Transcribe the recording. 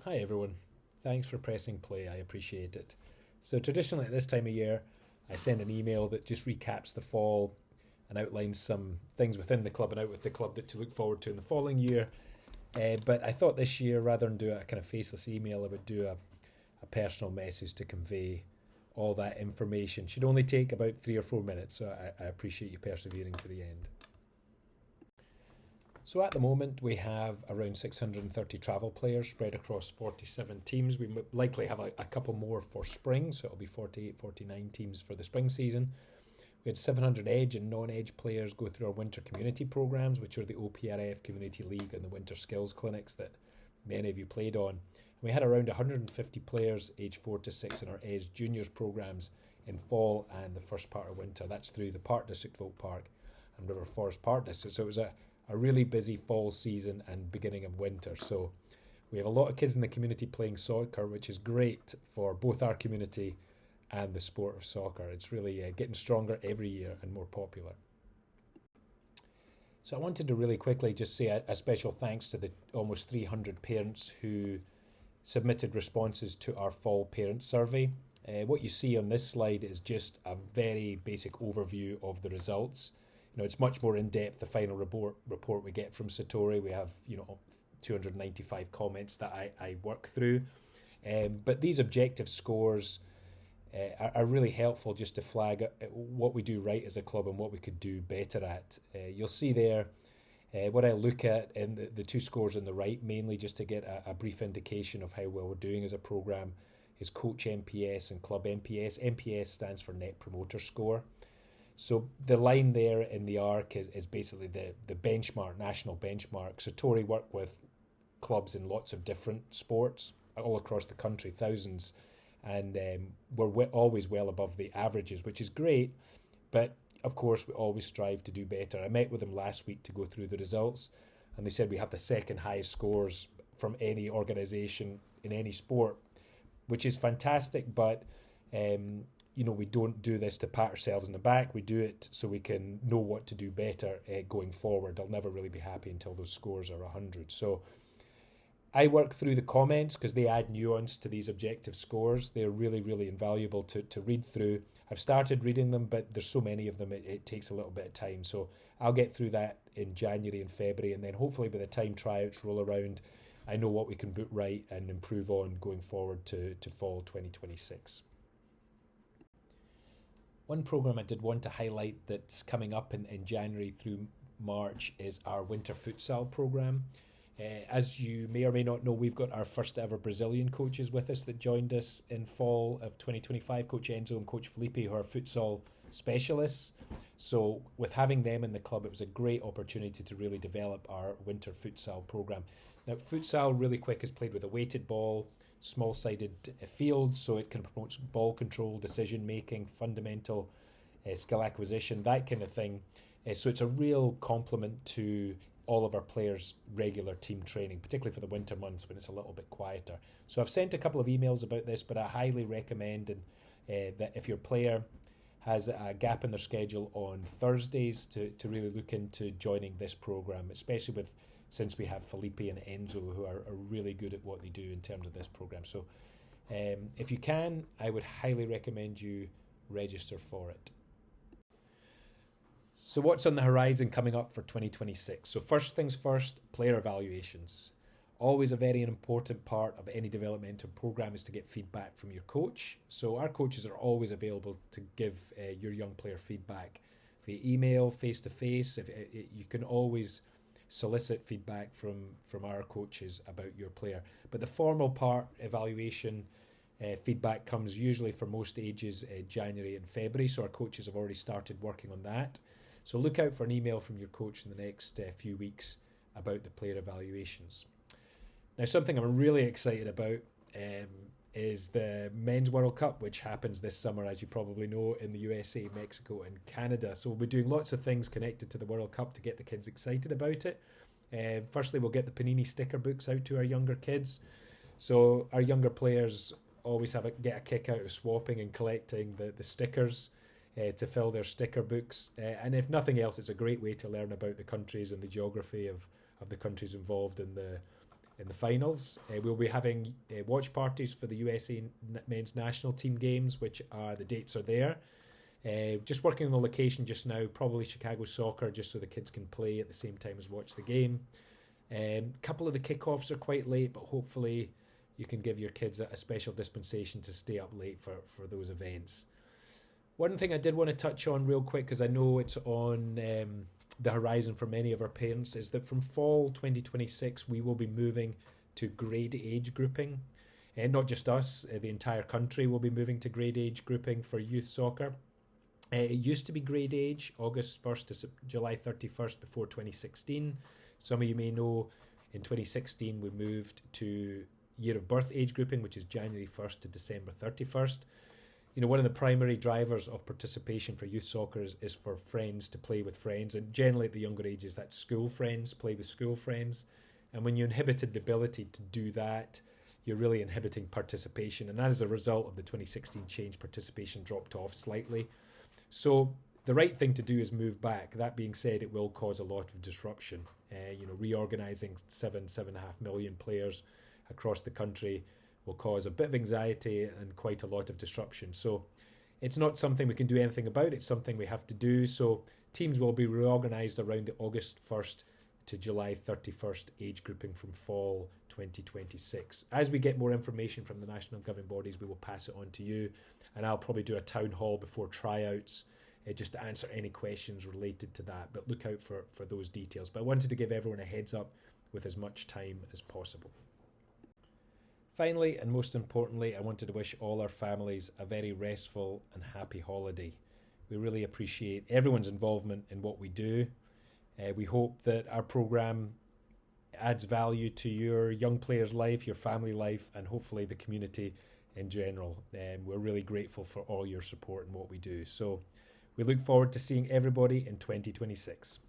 Hi everyone. Thanks for pressing play. I appreciate it. So traditionally at this time of year, I send an email that just recaps the fall and outlines some things within the club and out with the club that to look forward to in the following year. But I thought this year, rather than do a kind of faceless email, I would do a personal message to convey all that information. Should only take about 3 or 4 minutes, so I appreciate you persevering to the end. So at the moment, we have around 630 travel players spread across 47 teams. We likely have a couple more for spring, so it'll be 48, 49 teams for the spring season. We had 700 Edge and non-Edge players go through our winter community programs, which are the OPRF Community League and the Winter Skills Clinics that many of you played on. And we had around 150 players aged 4 to 6 in our Edge Juniors programs in fall and the first part of winter. That's through the Park District Folk Park and River Forest Park District. So it was a really busy fall season and beginning of winter. So we have a lot of kids in the community playing soccer, which is great for both our community and the sport of soccer. It's really getting stronger every year and more popular. So I wanted to really quickly just say a special thanks to the almost 300 parents who submitted responses to our fall parent survey. What you see on this slide is just a very basic overview of the results. It's much more in depth. The final report we get from Satori, we have 295 comments that I work through. But these objective scores are really helpful just to flag what we do right as a club and what we could do better at. You'll see there what I look at in the two scores on the right, mainly just to get a brief indication of how well we're doing as a programme, is Coach NPS and Club NPS. NPS stands for Net Promoter Score. So the line there in the arc is basically the benchmark, national benchmark. So Tory work with clubs in lots of different sports all across the country, thousands, and we're always well above the averages, which is great. But of course, we always strive to do better. I met with them last week to go through the results, and they said we have the second highest scores from any organisation in any sport, which is fantastic. But we don't do this to pat ourselves on the back. We do it so we can know what to do better going forward. I'll never really be happy until those scores are 100. So I work through the comments because they add nuance to these objective scores. They're really, really invaluable to read through. I've started reading them, but there's so many of them, it takes a little bit of time. So I'll get through that in January and February, and then hopefully by the time tryouts roll around, I know what we can put right and improve on going forward to fall 2026. One programme I did want to highlight that's coming up in January through March is our winter futsal programme. As you may or may not know, we've got our first ever Brazilian coaches with us that joined us in fall of 2025, Coach Enzo and Coach Felipe, who are futsal specialists. So with having them in the club, it was a great opportunity to really develop our winter futsal programme. Now, futsal, really quick, is played with a weighted ball, small-sided field, so it can promote ball control, decision-making, fundamental skill acquisition, that kind of thing. So it's a real complement to all of our players' regular team training, particularly for the winter months when it's a little bit quieter. So I've sent a couple of emails about this, but I highly recommend that if your player has a gap in their schedule on Thursdays to really look into joining this programme, especially since we have Felipe and Enzo who are really good at what they do in terms of this programme. So if you can, I would highly recommend you register for it. So what's on the horizon coming up for 2026? So first things first, player evaluations. Always a very important part of any developmental programme is to get feedback from your coach. So our coaches are always available to give your young player feedback via email, face-to-face. You can always solicit feedback from our coaches about your player. But the formal part, evaluation, feedback comes usually for most ages January and February. So our coaches have already started working on that. So look out for an email from your coach in the next few weeks about the player evaluations. Now, something I'm really excited about is the Men's World Cup, which happens this summer, as you probably know, in the USA, Mexico and Canada. So we'll be doing lots of things connected to the World Cup to get the kids excited about it. Firstly, we'll get the Panini sticker books out to our younger kids. So our younger players always get a kick out of swapping and collecting the stickers to fill their sticker books. And if nothing else, it's a great way to learn about the countries and the geography of the countries involved in in the finals. We'll be having watch parties for the USA men's national team games, which are the dates are there. Just working on the location just now, probably Chicago Soccer, just so the kids can play at the same time as watch the game. A couple of the kickoffs are quite late, but hopefully you can give your kids a special dispensation to stay up late for those events. One thing I did want to touch on real quick, because I know it's on the horizon for many of our parents, is that from fall 2026 we will be moving to grade age grouping. And not just us, the entire country will be moving to grade age grouping for youth soccer. It used to be grade age, August 1st to July 31st before 2016. Some of you may know in 2016 we moved to year of birth age grouping, which is January 1st to December 31st. You know, one of the primary drivers of participation for youth soccer is for friends to play with friends, and generally at the younger ages that's school friends, play with school friends. And when you inhibited the ability to do that, you're really inhibiting participation, and as a result of the 2016 change, participation dropped off slightly. So the right thing to do is move back. That being said, it will cause a lot of disruption. Reorganising 7.5 million players across the country will cause a bit of anxiety and quite a lot of disruption. So it's not something we can do anything about. It's something we have to do. So teams will be reorganised around the August 1st to July 31st age grouping from fall 2026. As we get more information from the national governing bodies, we will pass it on to you, and I'll probably do a town hall before tryouts just to answer any questions related to that. But look out for those details. But I wanted to give everyone a heads up with as much time as possible. Finally, and most importantly, I wanted to wish all our families a very restful and happy holiday. We really appreciate everyone's involvement in what we do. We hope that our programme adds value to your young player's life, your family life, and hopefully the community in general. We're really grateful for all your support in what we do. So we look forward to seeing everybody in 2026.